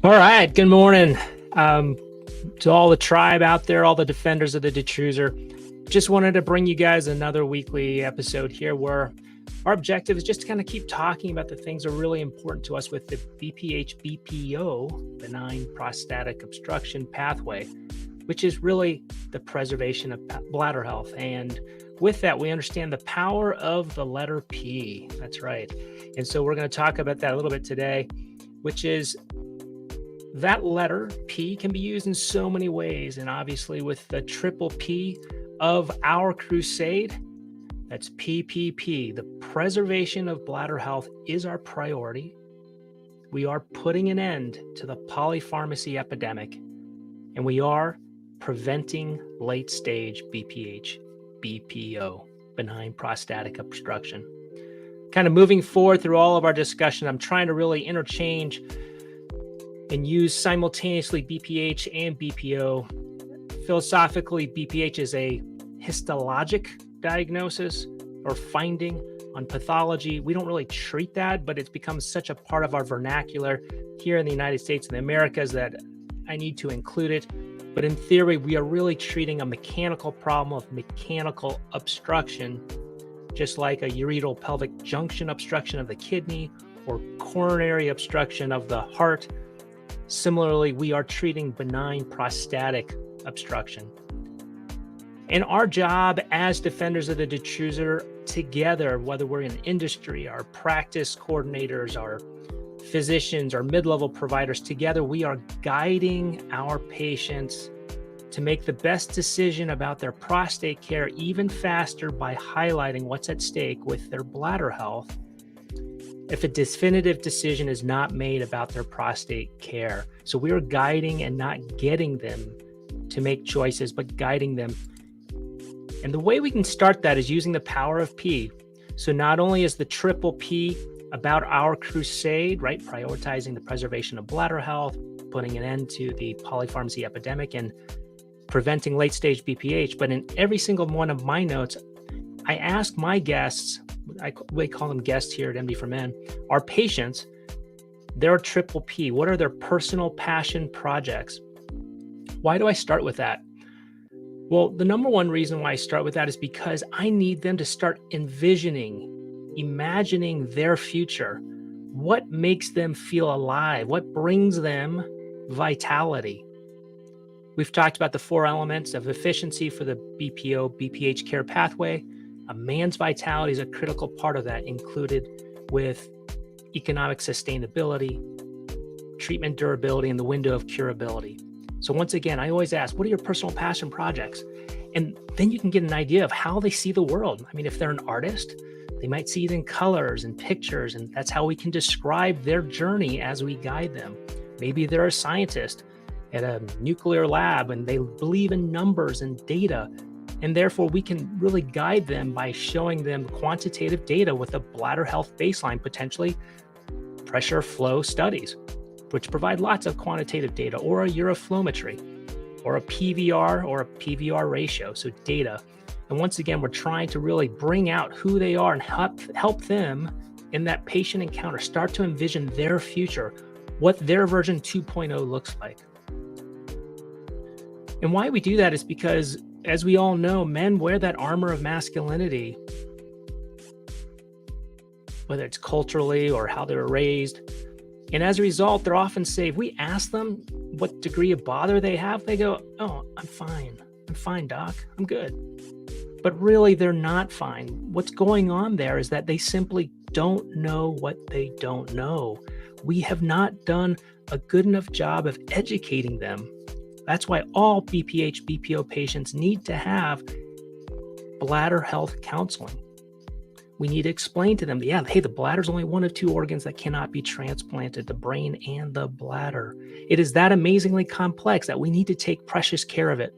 All right, good morning to all the tribe out there, all the defenders of the dechuser. Just wanted to bring you guys another weekly episode here where our objective is just to kind of keep talking about the things that are really important to us with the BPH-BPO, benign prostatic obstruction pathway, which is really the preservation of bladder health. And with that, we understand the power of the letter P. That's right. And so we're going to talk about that a little bit today, which is that letter P can be used in so many ways. And obviously with the triple P of our crusade, that's PPP, the preservation of bladder health is our priority. We are putting an end to the polypharmacy epidemic, and we are preventing late stage BPH, BPO, benign prostatic obstruction. Kind of moving forward through all of our discussion, I'm trying to really interchange and use simultaneously BPH and BPO. Philosophically, BPH is a histologic diagnosis or finding on pathology. We don't really treat that, but it's become such a part of our vernacular here in the United States and the Americas that I need to include it. But in theory, we are really treating a mechanical problem of mechanical obstruction, just like a ureteral pelvic junction obstruction of the kidney or coronary obstruction of the heart. Similarly, we are treating benign prostatic obstruction. And our job as defenders of the dechuser together, whether we're in industry, our practice coordinators, our physicians, our mid-level providers, together we are guiding our patients to make the best decision about their prostate care even faster by highlighting what's at stake with their bladder health if a definitive decision is not made about their prostate care. So we are guiding and not getting them to make choices, but guiding them. And the way we can start that is using the power of P. So not only is the triple P about our crusade, right? Prioritizing the preservation of bladder health, putting an end to the polypharmacy epidemic, and preventing late-stage BPH. But in every single one of my notes, I ask my guests, we call them guests here at MD for Men, our patients, their triple P. What are their personal passion projects? Why do I start with that? Well, the number one reason why I start with that is because I need them to start envisioning, imagining their future. What makes them feel alive? What brings them vitality? We've talked about the four elements of efficiency for the BPO, BPH care pathway. A man's vitality is a critical part of that, included with economic sustainability, treatment durability, and the window of curability. So once again, I always ask, what are your personal passion projects? And then you can get an idea of how they see the world. I mean, if they're an artist, they might see it in colors and pictures, and that's how we can describe their journey as we guide them. Maybe they're a scientist at a nuclear lab and they believe in numbers and data, and therefore we can really guide them by showing them quantitative data with a bladder health baseline, potentially pressure flow studies, which provide lots of quantitative data, or a uroflowmetry, or a PVR or a PVR ratio, so data. And once again, we're trying to really bring out who they are and help them in that patient encounter, start to envision their future, what their version 2.0 looks like. And why we do that is because, as we all know, men wear that armor of masculinity, whether it's culturally or how they were raised. And as a result, they're often say, if we ask them what degree of bother they have, they go, oh, I'm fine, doc, I'm good. But really, they're not fine. What's going on there is that they simply don't know what they don't know. We have not done a good enough job of educating them. That's why all BPH, BPO patients need to have bladder health counseling. We need to explain to them, yeah, hey, the bladder is only one of two organs that cannot be transplanted, the brain and the bladder. It is that amazingly complex that we need to take precious care of it.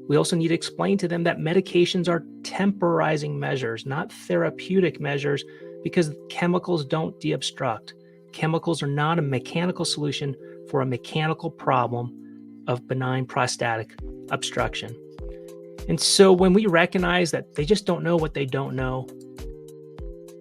We also need to explain to them that medications are temporizing measures, not therapeutic measures, because chemicals don't deobstruct. Chemicals are not a mechanical solution for a mechanical problem of benign prostatic obstruction. And so when we recognize that they just don't know what they don't know,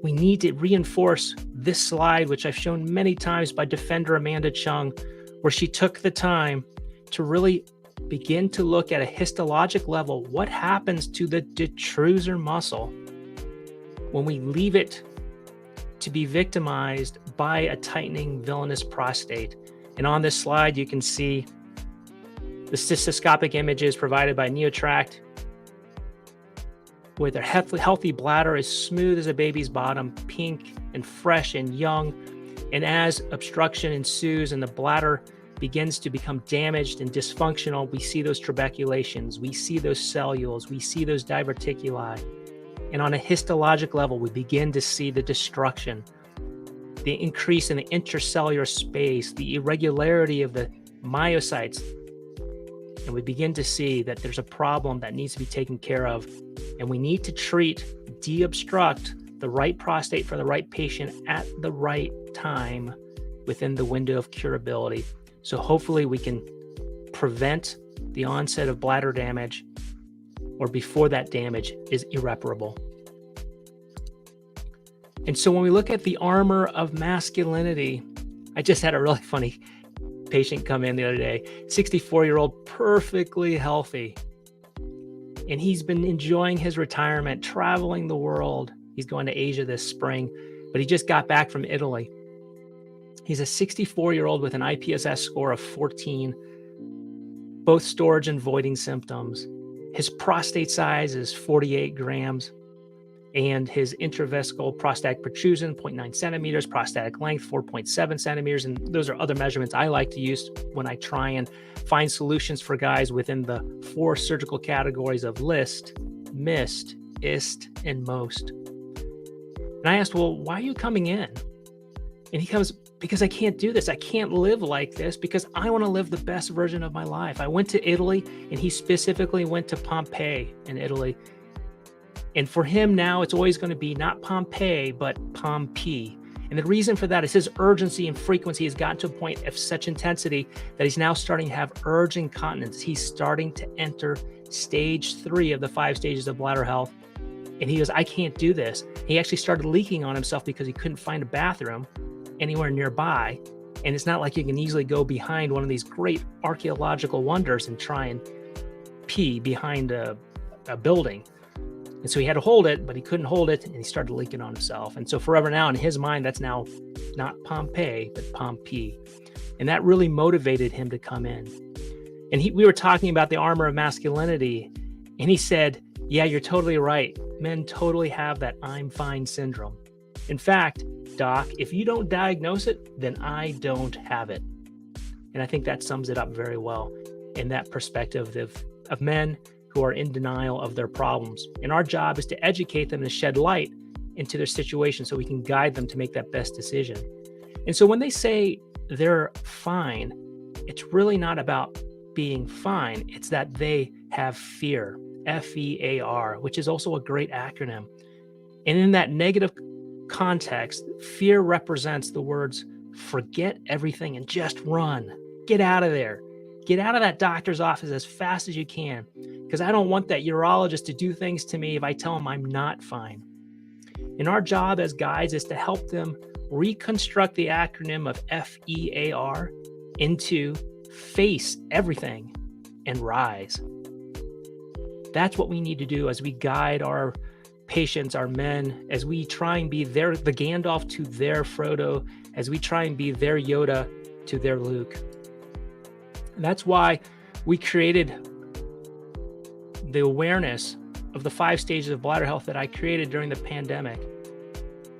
we need to reinforce this slide, which I've shown many times by defender Amanda Chung, where she took the time to really begin to look at a histologic level. What happens to the detrusor muscle when we leave it to be victimized by a tightening villainous prostate? And on this slide, you can see the cystoscopic images provided by NeoTract, where their healthy bladder is smooth as a baby's bottom, pink and fresh and young. And as obstruction ensues and the bladder begins to become damaged and dysfunctional, we see those trabeculations, we see those cellules, we see those diverticuli. And on a histologic level, we begin to see the destruction, the increase in the intracellular space, the irregularity of the myocytes. And we begin to see that there's a problem that needs to be taken care of. And we need to treat, de-obstruct the right prostate for the right patient at the right time within the window of curability. So hopefully we can prevent the onset of bladder damage, or before that damage is irreparable. And so when we look at the armor of masculinity, I just had a really funny patient come in the other day, 64-year-old, perfectly healthy. And he's been enjoying his retirement, traveling the world. He's going to Asia this spring, but he just got back from Italy. He's a 64-year-old with an IPSS score of 14, both storage and voiding symptoms. His prostate size is 48 grams, and his intravesical prostatic protrusion, 0.9 centimeters, prostatic length, 4.7 centimeters. And those are other measurements I like to use when I try and find solutions for guys within the 4 surgical categories of list, missed, ist, and most. And I asked, well, why are you coming in? And he comes, because I can't do this. I can't live like this because I want to live the best version of my life. I went to Italy, and he specifically went to Pompeii in Italy. And for him now, it's always going to be not Pompeii, but Pompeii. And the reason for that is his urgency and frequency has gotten to a point of such intensity that he's now starting to have urge incontinence. He's starting to enter stage 3 of the 5 stages of bladder health. And he goes, I can't do this. He actually started leaking on himself because he couldn't find a bathroom anywhere nearby. And it's not like you can easily go behind one of these great archaeological wonders and try and pee behind a building. And so he had to hold it, but he couldn't hold it, and he started leaking on himself. And so forever now, in his mind, that's now not Pompeii, but Pompeii. And that really motivated him to come in. And we were talking about the armor of masculinity, and he said, yeah, you're totally right. Men totally have that I'm fine syndrome. In fact, doc, if you don't diagnose it, then I don't have it. And I think that sums it up very well in that perspective of men who are in denial of their problems. And our job is to educate them and shed light into their situation so we can guide them to make that best decision. And so when they say they're fine, it's really not about being fine. It's that they have fear, F-E-A-R, which is also a great acronym. And in that negative context, fear represents the words, forget everything and just run. Get out of there. Get out of that doctor's office as fast as you can, because I don't want that urologist to do things to me if I tell him I'm not fine. And our job as guides is to help them reconstruct the acronym of F-E-A-R into face everything and rise. That's what we need to do as we guide our patients, our men, as we try and be the Gandalf to their Frodo, as we try and be their Yoda to their Luke. And that's why we created the awareness of the 5 stages of bladder health that I created during the pandemic.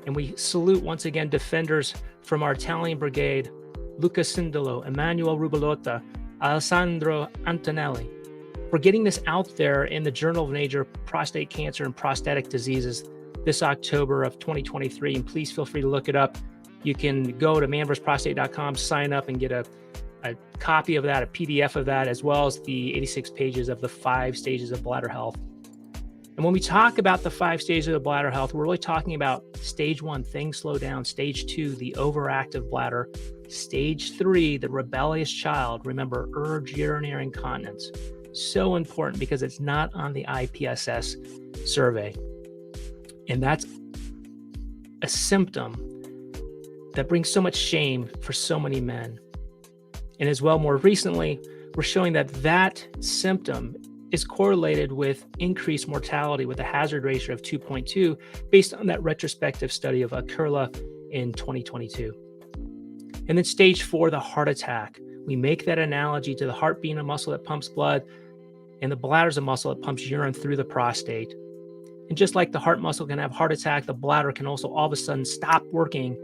And we salute once again defenders from our Italian brigade, Luca Cindolo, Emmanuel Rubalotta, Alessandro Antonelli, for getting this out there in the Journal of Nature Prostate Cancer and Prostatic Diseases this October of 2023. And please feel free to look it up. You can go to manversusprostate.com, sign up, and get a copy of that, a PDF of that, as well as the 86 pages of the 5 stages of bladder health. And when we talk about the 5 stages of bladder health, we're really talking about stage 1, things slow down. Stage 2, the overactive bladder. Stage 3, the rebellious child. Remember, urge urinary incontinence. So important because it's not on the IPSS survey. And that's a symptom that brings so much shame for so many men. And as well, more recently, we're showing that that symptom is correlated with increased mortality with a hazard ratio of 2.2 based on that retrospective study of Curla in 2022. And then stage 4, the heart attack. We make that analogy to the heart being a muscle that pumps blood, and the bladder is a muscle that pumps urine through the prostate. And just like the heart muscle can have heart attack, the bladder can also all of a sudden stop working,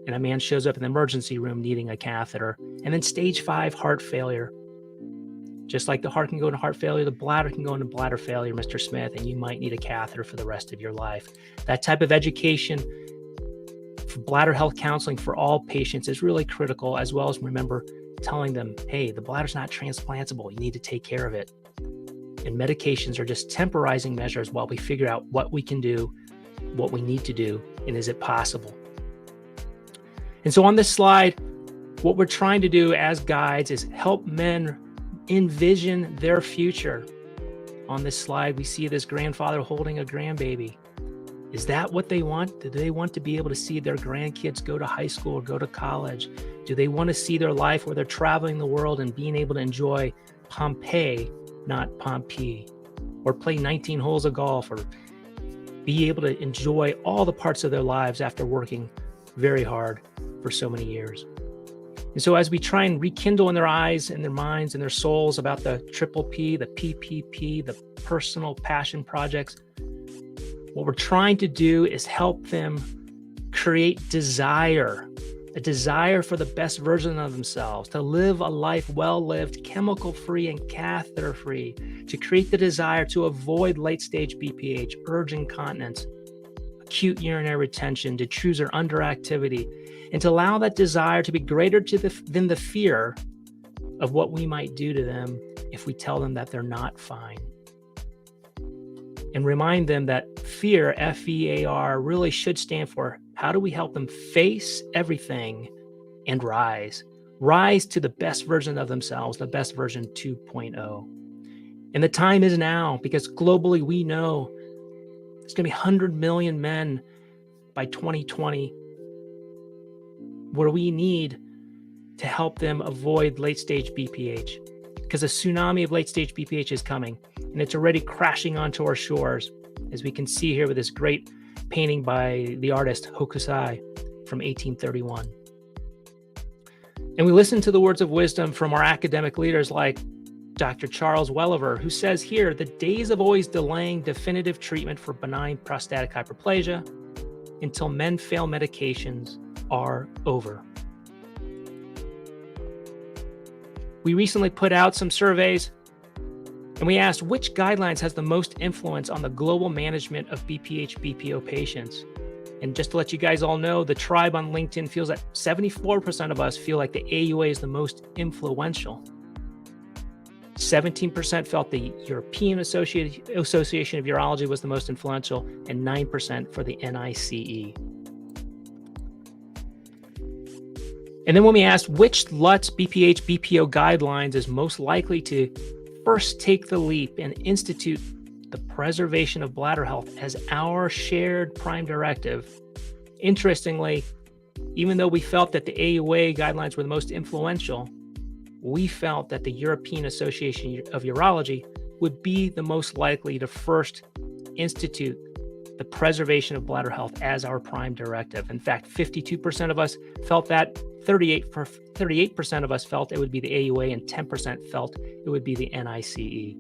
and a man shows up in the emergency room needing a catheter. And then stage 5, heart failure. Just like the heart can go into heart failure, the bladder can go into bladder failure, Mr. Smith, and you might need a catheter for the rest of your life. That type of education for bladder health counseling for all patients is really critical, as well as remember telling them, hey, the bladder's not transplantable. You need to take care of it. And medications are just temporizing measures while we figure out what we can do, what we need to do, and is it possible? And so on this slide, what we're trying to do as guides is help men envision their future. On this slide, we see this grandfather holding a grandbaby. Is that what they want? Do they want to be able to see their grandkids go to high school or go to college? Do they want to see their life where they're traveling the world and being able to enjoy Pompeii, not Pompeii, or play 19 holes of golf, or be able to enjoy all the parts of their lives after working very hard for so many years? And so as we try and rekindle in their eyes and their minds and their souls about the triple P, the PPP, the personal passion projects, what we're trying to do is help them create desire, a desire for the best version of themselves, to live a life well-lived, chemical-free and catheter-free, to create the desire to avoid late-stage BPH, urge incontinence, acute urinary retention, detrusor underactivity, and to allow that desire to be greater than the fear of what we might do to them if we tell them that they're not fine. And remind them that fear, F-E-A-R, really should stand for how do we help them face everything and rise to the best version of themselves, the best version 2.0. And the time is now, because globally we know there's going to be 100 million men by 2020 where we need to help them avoid late-stage BPH, because a tsunami of late-stage BPH is coming, and it's already crashing onto our shores, as we can see here with this great painting by the artist Hokusai from 1831. And we listen to the words of wisdom from our academic leaders like Dr. Charles Welliver, who says here, the days of always delaying definitive treatment for benign prostatic hyperplasia until men fail medications are over. We recently put out some surveys, and we asked which guidelines has the most influence on the global management of BPH, BPO patients. And just to let you guys all know, the tribe on LinkedIn feels that 74% of us feel like the AUA is the most influential. 17% felt the European Association of Urology was the most influential, and 9% for the NICE. And then when we asked which LUTS BPH BPO guidelines is most likely to first take the leap and institute the preservation of bladder health as our shared prime directive, interestingly, even though we felt that the AUA guidelines were the most influential, we felt that the European Association of Urology would be the most likely to first institute the preservation of bladder health as our prime directive. In fact, 52% of us felt that, 38% of us felt it would be the AUA, and 10% felt it would be the NICE.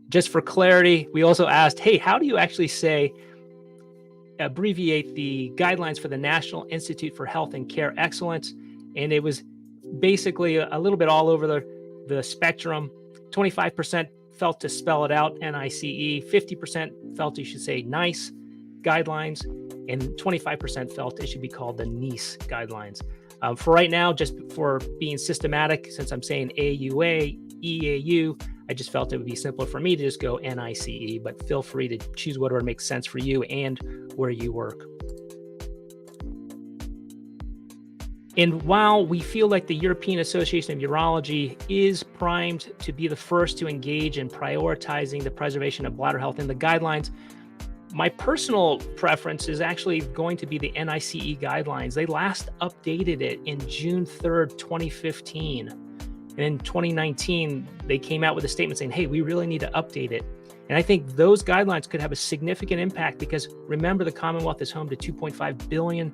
Just for clarity, we also asked, hey, how do you actually abbreviate the guidelines for the National Institute for Health and Care Excellence? And it was basically a little bit all over the spectrum. 25% felt to spell it out, NICE. 50% felt you should say NICE guidelines, and 25% felt it should be called the NICE guidelines. For right now, just for being systematic, since I'm saying AUA, EAU, I just felt it would be simpler for me to just go NICE, but feel free to choose whatever makes sense for you and where you work. And while we feel like the European Association of Urology is primed to be the first to engage in prioritizing the preservation of bladder health in the guidelines, My personal preference is actually going to be the NICE guidelines. They last updated it in June 3rd, 2015. And in 2019, they came out with a statement saying, hey, we really need to update it. And I think those guidelines could have a significant impact because remember, the Commonwealth is home to 2.5 billion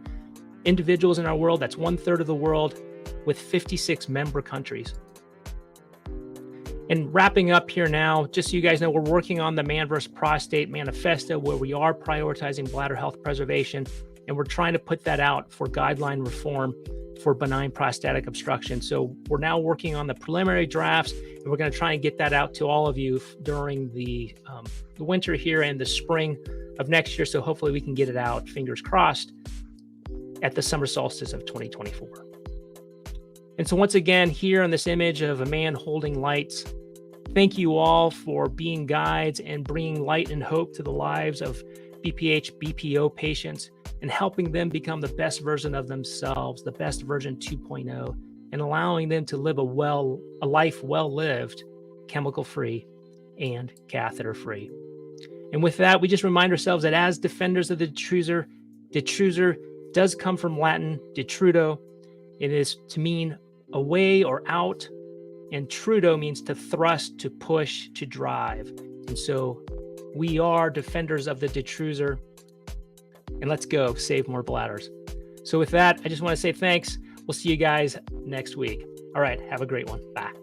individuals in our world. That's 1/3 of the world with 56 member countries. And wrapping up here now, just so you guys know, we're working on the Man vs. Prostate Manifesto, where we are prioritizing bladder health preservation, and we're trying to put that out for guideline reform for benign prostatic obstruction. So we're now working on the preliminary drafts, and we're going to try and get that out to all of you during the winter here and the spring of next year. So hopefully we can get it out, fingers crossed, at the summer solstice of 2024. And so once again, here on this image of a man holding lights, thank you all for being guides and bringing light and hope to the lives of BPH, BPO patients and helping them become the best version of themselves, the best version 2.0, and allowing them to live a life well lived, chemical-free and catheter-free. And with that, we just remind ourselves that as defenders of the detruser does come from Latin detrudo. It is to mean away or out, and trudo means to thrust, to push, to drive. And so we are defenders of the detruser, and let's go save more bladders. So with that, I just want to say thanks. We'll see you guys next week. All right, have a great one. Bye.